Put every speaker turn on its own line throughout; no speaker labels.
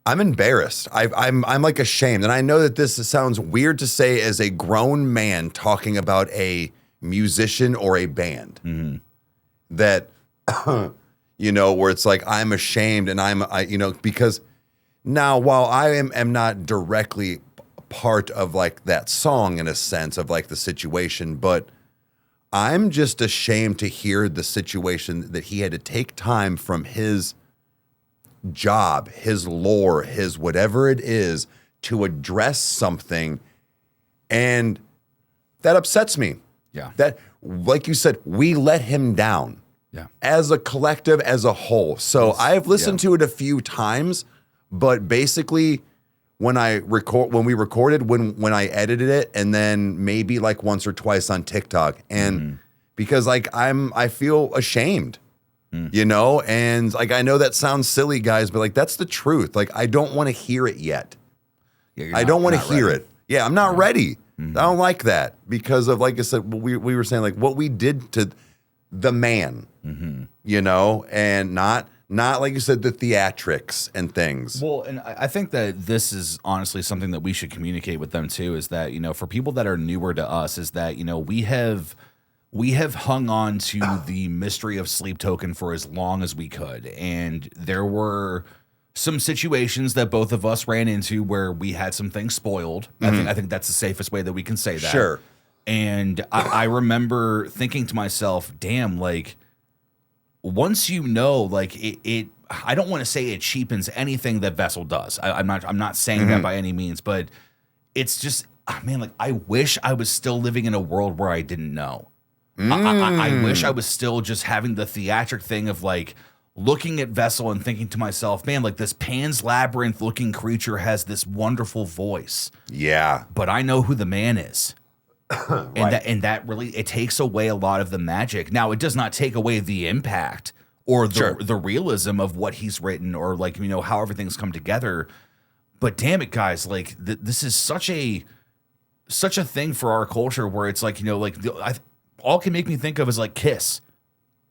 I'm embarrassed. I'm like ashamed. And I know that this sounds weird to say as a grown man talking about a musician or a band that, you know, where it's like, I'm ashamed and you know, because now while I am not directly part of like that song in a sense of like the situation, but I'm just ashamed to hear the situation that he had to take time from his job, his lore, his whatever it is to address something. And that upsets me.
Yeah.
That, like you said, we let him down.
Yeah.
As a collective, as a whole. So I've listened to it a few times, but basically when I recorded, when I edited it, and then maybe like once or twice on TikTok. And because like I feel ashamed. You know, and like I know that sounds silly, guys, but like that's the truth. Like I don't want to hear it yet.
Yeah,
I don't want to hear it. Yeah, I'm not ready. I don't like that because of, like I said, we were saying like what we did to the man, you know, and not like you said, the theatrics and things.
Well, and I think that this is honestly something that we should communicate with them too, is that, you know, for people that are newer to us, is that, you know, we have hung on to the mystery of Sleep Token for as long as we could. And there were some situations that both of us ran into where we had some things spoiled. I think that's the safest way that we can say that.
Sure.
And I remember thinking to myself, damn, like once you know, like it I don't want to say it cheapens anything that Vessel does. I'm not saying that by any means, but it's just, man, like I wish I was still living in a world where I didn't know. I wish I was still just having the theatric thing of like looking at Vessel and thinking to myself, man, like this Pan's Labyrinth looking creature has this wonderful voice.
Yeah.
But I know who the man is. And that really, it takes away a lot of the magic. Now, it does not take away the impact or the realism of what he's written or like, you know, how everything's come together. But damn it, guys, like this is such a thing for our culture where it's like, you know, like all it can make me think of is like Kiss.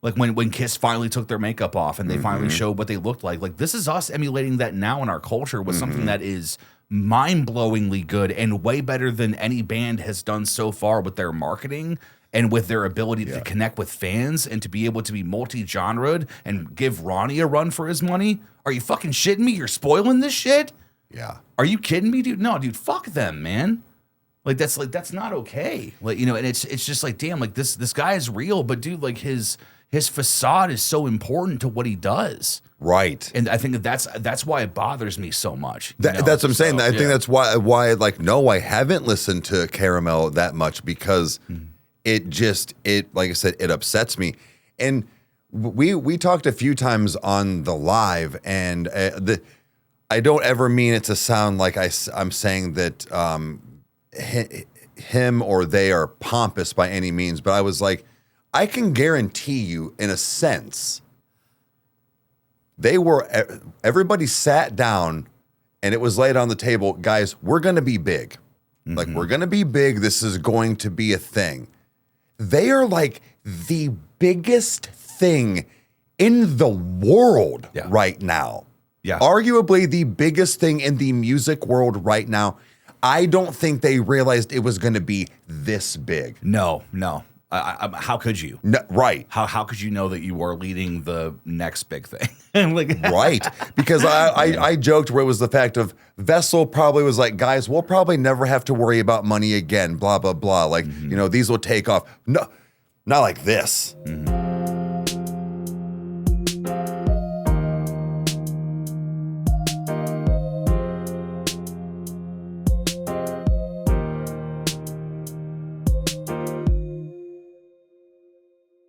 Like when Kiss finally took their makeup off and they finally showed what they looked like. Like this is us emulating that now in our culture with something that is mind-blowingly good and way better than any band has done so far with their marketing and with their ability to connect with fans and to be able to be multi-genred and give Ronnie a run for his money. Are you fucking shitting me? You're spoiling this shit?
Yeah.
Are you kidding me, dude? No, dude, fuck them, man. That's not okay. Like, you know, and it's just like, damn, like this guy is real, but dude, like his facade is so important to what he does.
Right.
And I think that's why it bothers me so much.
That's what I'm saying. I think that's why like, no, I haven't listened to Caramel that much because it like I said, it upsets me. And we talked a few times on the live and I don't ever mean it to sound like I'm saying that him or they are pompous by any means, but I was like, I can guarantee you in a sense, everybody sat down and it was laid on the table, guys, we're going to be big. Like, we're going to be big. This is going to be a thing. They are like the biggest thing in the world right now.
Yeah.
Arguably the biggest thing in the music world right now. I don't think they realized it was going to be this big.
No. How could you?
No, right.
How could you know that you were leading the next big thing? Like,
right. Because I joked where it was the fact of Vessel probably was like, guys, we'll probably never have to worry about money again, blah, blah, blah. Like, you know, these will take off. No, not like this.